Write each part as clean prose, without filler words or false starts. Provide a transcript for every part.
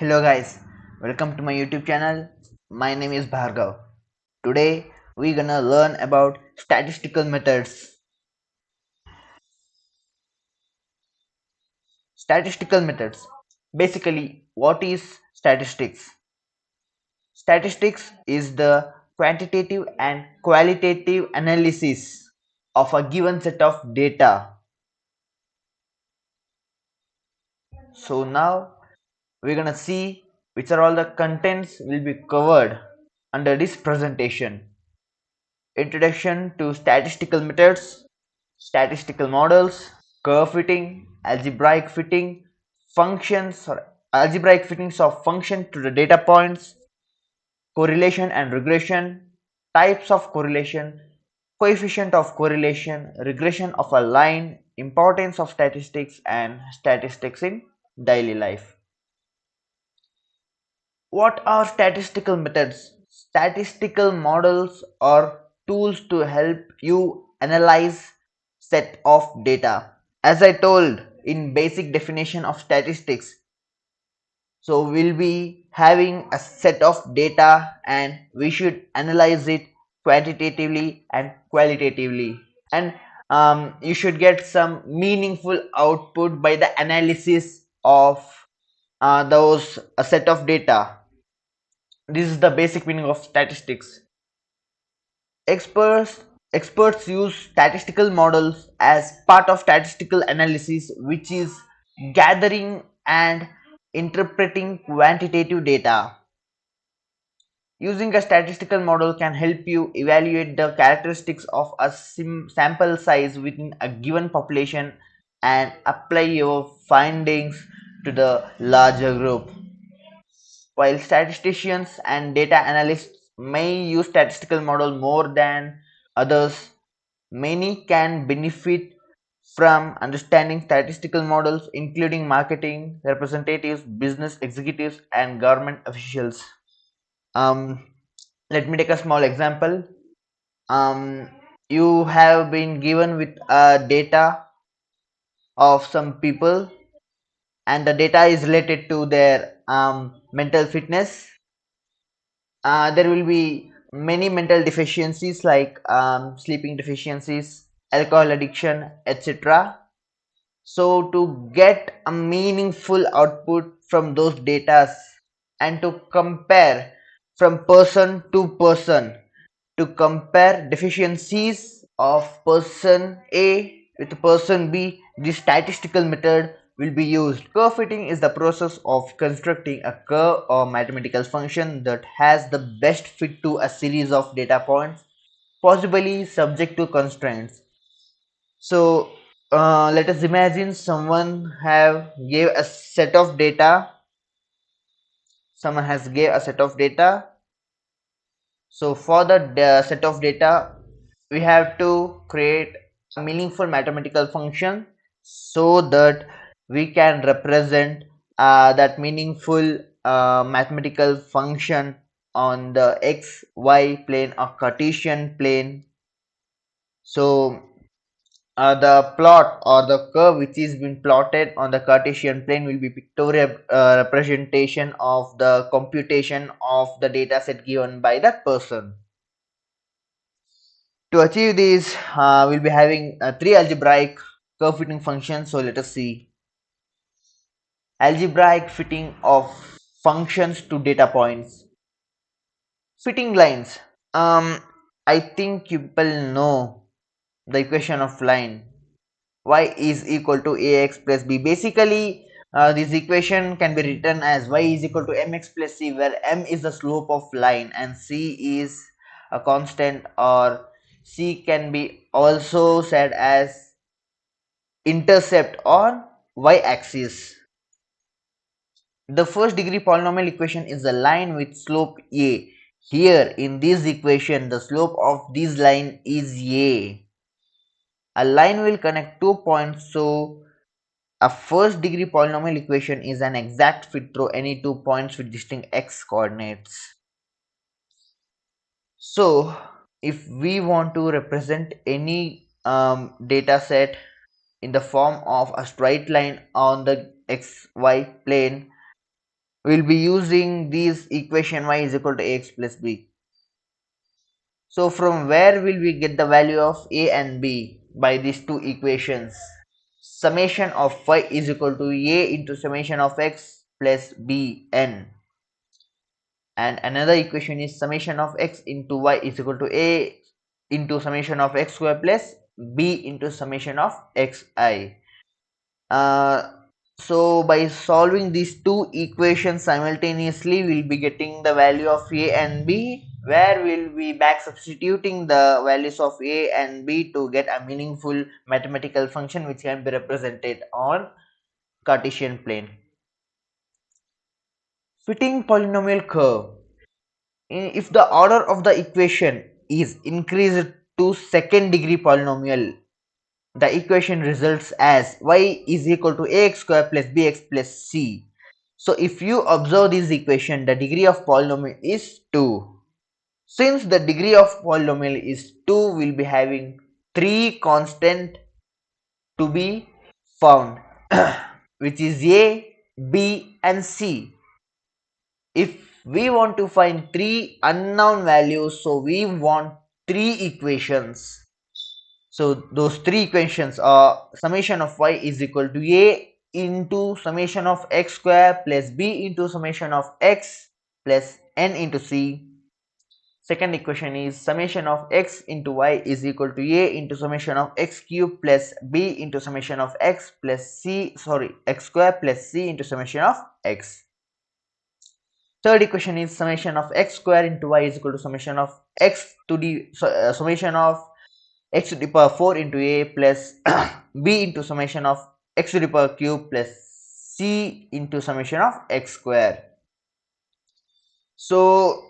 Hello guys, welcome to my YouTube channel. My name is Bhargav. Today we're gonna learn about statistical methods. Statistical methods. Basically, what is statistics? Statistics is the quantitative and qualitative analysis of a given set of data. So now we're gonna see which are all the contents will be covered under this presentation. Introduction to statistical methods, statistical models, curve fitting, algebraic fitting, functions or algebraic fittings of function to the data points, correlation and regression, types of correlation, coefficient of correlation, regression of a line, importance of statistics and statistics in daily life. What are statistical methods? Statistical models are tools to help you analyze set of data. As I told in basic definition of statistics, so we'll be having a set of data and we should analyze it quantitatively and qualitatively. And you should get some meaningful output by the analysis of those a set of data. This is the basic meaning of statistics. Experts experts use statistical models as part of statistical analysis, which is gathering and interpreting quantitative data. Using a statistical model can help you evaluate the characteristics of a sample size within a given population and apply your findings to the larger group. While statisticians and data analysts may use statistical model more than others, many can benefit from understanding statistical models, including marketing representatives, business executives, and government officials. Um, Let me take a small example. Um, you have been given with data of some people, and the data is related to their mental fitness. There will be many mental deficiencies like sleeping deficiencies, alcohol addiction, etc. So to get a meaningful output from those data and to compare from person to person, to compare deficiencies of person A with person B, the statistical method will be used. Curve fitting is the process of constructing a curve or mathematical function that has the best fit to a series of data points, possibly subject to constraints. So let us imagine someone have gave a set of data. Someone has gave a set of data. So for the set of data, we have to create a meaningful mathematical function so that we can represent that meaningful mathematical function on the x y plane or Cartesian plane. So the plot or the curve which is been plotted on the Cartesian plane will be pictorial representation of the computation of the data set given by that person. To achieve this, we'll be having three algebraic curve fitting functions. So let us see. Algebraic fitting of functions to data points. Fitting lines. I think people know the equation of line. Y is equal to ax plus b. Basically, this equation can be written as y is equal to mx plus c, where m is the slope of line and c is a constant, or c can be also said as intercept on y-axis. The first degree polynomial equation is a line with slope a. Here in this equation, the slope of this line is a. A line will connect 2 points, so a first degree polynomial equation is an exact fit through any 2 points with distinct x coordinates. So if we want to represent any data set in the form of a straight line on the xy plane, we'll be using this equation y is equal to ax plus b. So from where will we get the value of a and b? By these two equations. Summation of y is equal to a into summation of x plus b n, and another equation is summation of x into y is equal to a into summation of x square plus b into summation of xi. Uh, so by solving these two equations simultaneously, we'll be getting the value of a and b, where we'll be back substituting the values of a and b to get a meaningful mathematical function which can be represented on Cartesian plane. Fitting polynomial curve. If the order of the equation is increased to second degree polynomial, the equation results as y is equal to ax square plus bx plus c. So if you observe this equation, the degree of polynomial is 2. Since the degree of polynomial is 2, we'll be having 3 constant to be found, which is a, b and c. If we want to find 3 unknown values, so we want 3 equations. So those 3 equations are summation of y is equal to a into summation of x square plus b into summation of x plus n into c. Second equation is summation of x into y is equal to a into summation of x cube plus b into summation of x plus x square plus c into summation of x. Third equation is summation of x square into y is equal to summation of x to the summation of x to the power 4 into a plus b into summation of x to the power cube plus c into summation of x square. So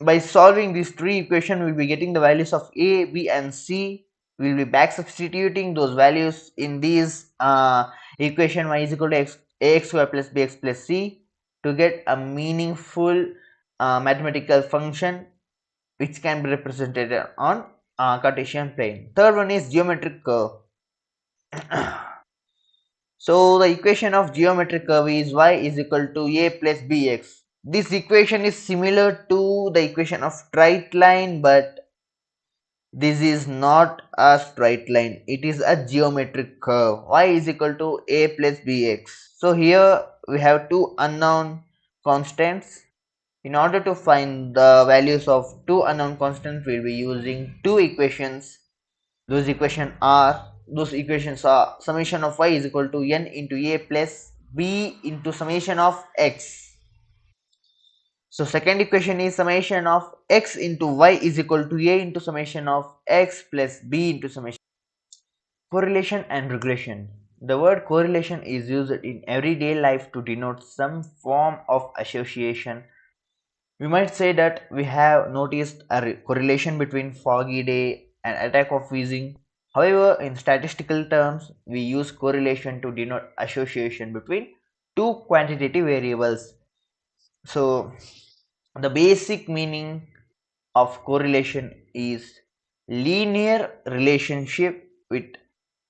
by solving these three equations, we'll be getting the values of a, b and c. We'll be back substituting those values in these equation y is equal to ax square plus bx plus c to get a meaningful mathematical function which can be represented on Cartesian plane. Third one is geometric curve. So the equation of geometric curve is y is equal to a plus bx. This equation is similar to the equation of straight line, but this is not a straight line. It is a geometric curve. Y is equal to a plus bx. So here we have two unknown constants. In order to find the values of two unknown constants, we will be using two equations. Those equations are summation of y is equal to n into a plus b into summation of x. So second equation is summation of x into y is equal to a into summation of x plus b into summation. Correlation and regression. The word correlation is used in everyday life to denote some form of association. We might say that we have noticed a correlation between foggy day and attack of wheezing. However, in statistical terms, we use correlation to denote association between two quantitative variables. So, the basic meaning of correlation is linear relationship with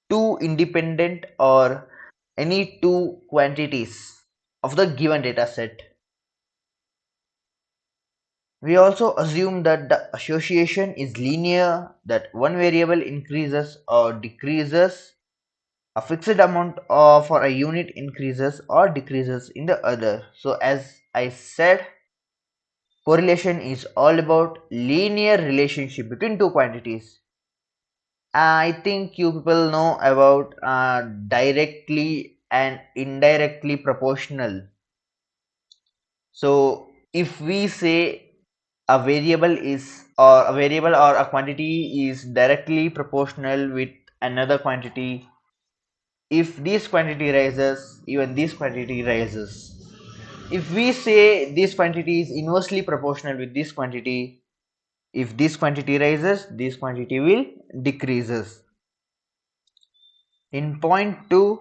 two independent or any two quantities of the given data set. We also assume that the association is linear, that one variable increases or decreases a fixed amount for a unit increases or decreases in the other. So as I said, correlation is all about linear relationship between two quantities. I think you people know about directly and indirectly proportional. So if we say a variable or a quantity is directly proportional with another quantity, if this quantity rises, even this quantity rises. If we say this quantity is inversely proportional with this quantity, if this quantity rises, this quantity will decreases. In point 2,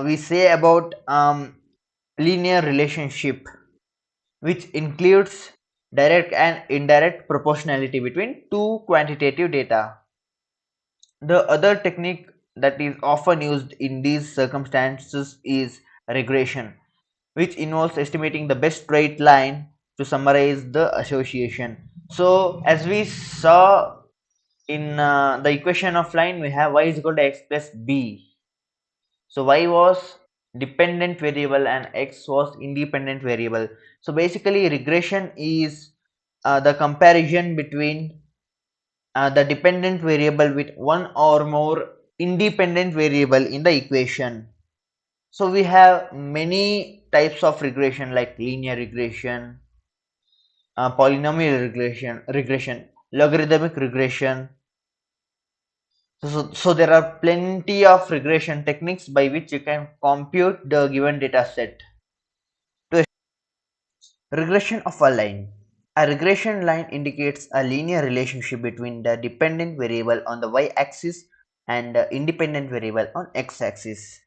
we say about linear relationship, which includes direct and indirect proportionality between two quantitative data. The other technique that is often used in these circumstances is regression. which involves estimating the best straight line to summarize the association. So as we saw in the equation of line, we have y is equal to x plus b. So y was dependent variable and x was independent variable. So basically regression is the comparison between the dependent variable with one or more independent variable in the equation. So we have many types of regression like linear regression, polynomial regression, logarithmic regression. So there are plenty of regression techniques by which you can compute the given data set. To regression of a line. A regression line indicates a linear relationship between the dependent variable on the y-axis and the independent variable on x-axis.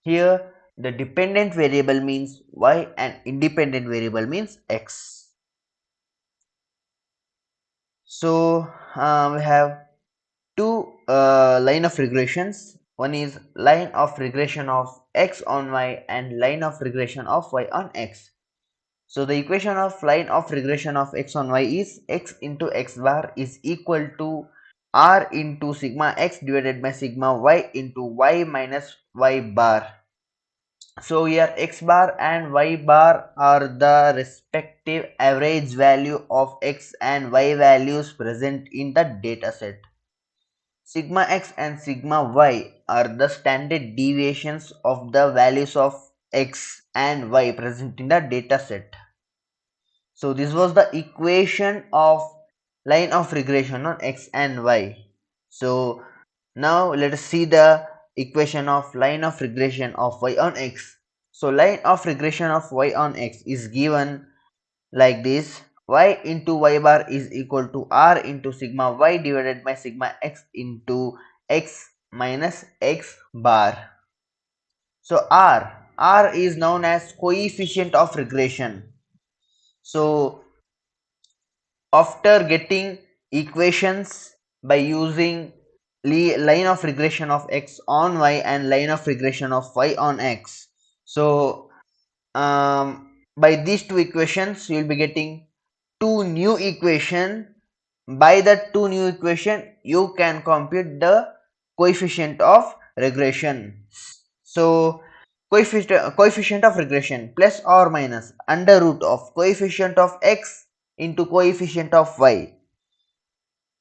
Here, the dependent variable means y and independent variable means x. So, we have two line of regressions. One is line of regression of x on y and line of regression of y on x. So the equation of line of regression of x on y is x into x bar is equal to r into sigma x divided by sigma y into y minus y bar. So here x bar and y bar are the respective average value of x and y values present in the dataset. Sigma x and sigma y are the standard deviations of the values of x and y present in the dataset. So this was the equation of line of regression on x and y. So now let us see the equation of line of regression of y on x. So line of regression of y on x is given like this: y into y bar is equal to r into sigma y divided by sigma x into x minus x bar. So r is known as coefficient of regression. So after getting equations by using line of regression of x on y and line of regression of y on x, so by these two equations you will be getting two new equation. By that two new equation you can compute the coefficient of regression. So coefficient of regression plus or minus under root of coefficient of x into coefficient of y.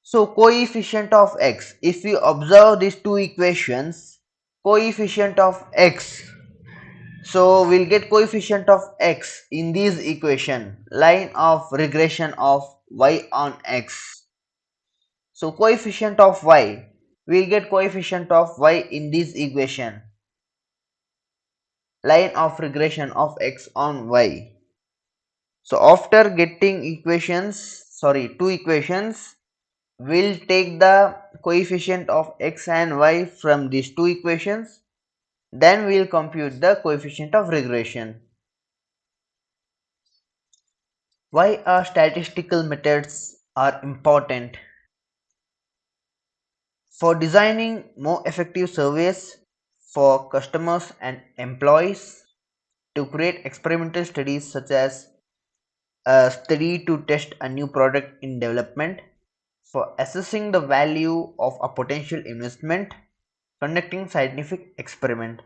So coefficient of x, if we observe these two equations, coefficient of x, so we'll get coefficient of x in this equation, line of regression of y on x. So coefficient of y, we'll get coefficient of y in this equation, line of regression of x on y. So after getting two equations, we'll take the coefficient of x and y from these two equations, then we'll compute the coefficient of regression. Why are statistical methods are important? For designing more effective surveys for customers and employees, to create experimental studies such as a study to test a new product in development, for assessing the value of a potential investment, conducting scientific experiment.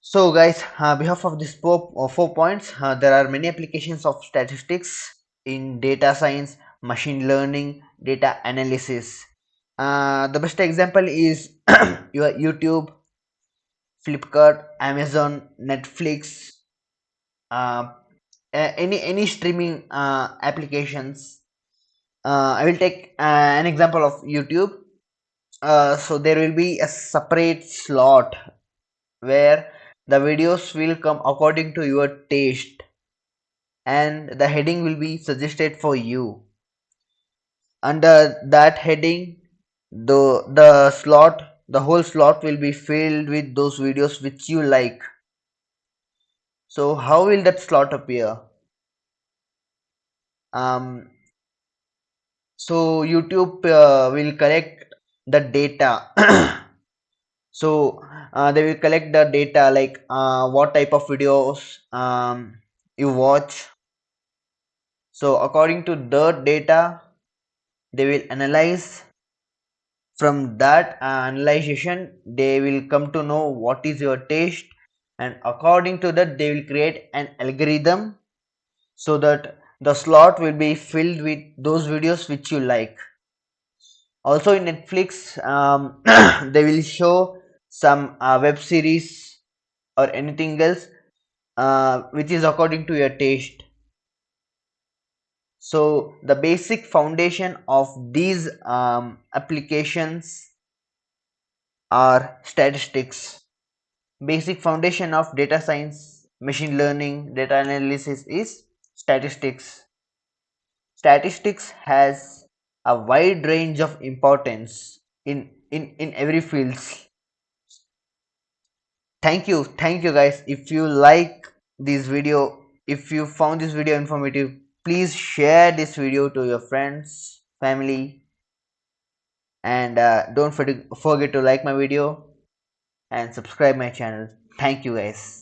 So guys, behalf of these four points, there are many applications of statistics in data science, machine learning, data analysis. The best example is your YouTube, Flipkart, Amazon, Netflix, uh, any streaming applications. I will take an example of YouTube. So there will be a separate slot where the videos will come according to your taste and the heading will be suggested for you. Under that heading, the whole slot will be filled with those videos which you like. So how will that slot appear? um, so YouTube will collect the data So they will collect the data like what type of videos you watch. So according to the data, they will analyze. From that analyzation, they will come to know what is your taste, and according to that they will create an algorithm so that the slot will be filled with those videos which you like. Also in Netflix, they will show some web series or anything else which is according to your taste. So the basic foundation of these applications are statistics. Basic foundation of data science, machine learning, data analysis is statistics. Statistics has a wide range of importance in every fields. Thank you guys. If you like this video, if you found this video informative, please share this video to your friends, family, and don't forget to like my video and subscribe my channel. Thank you guys.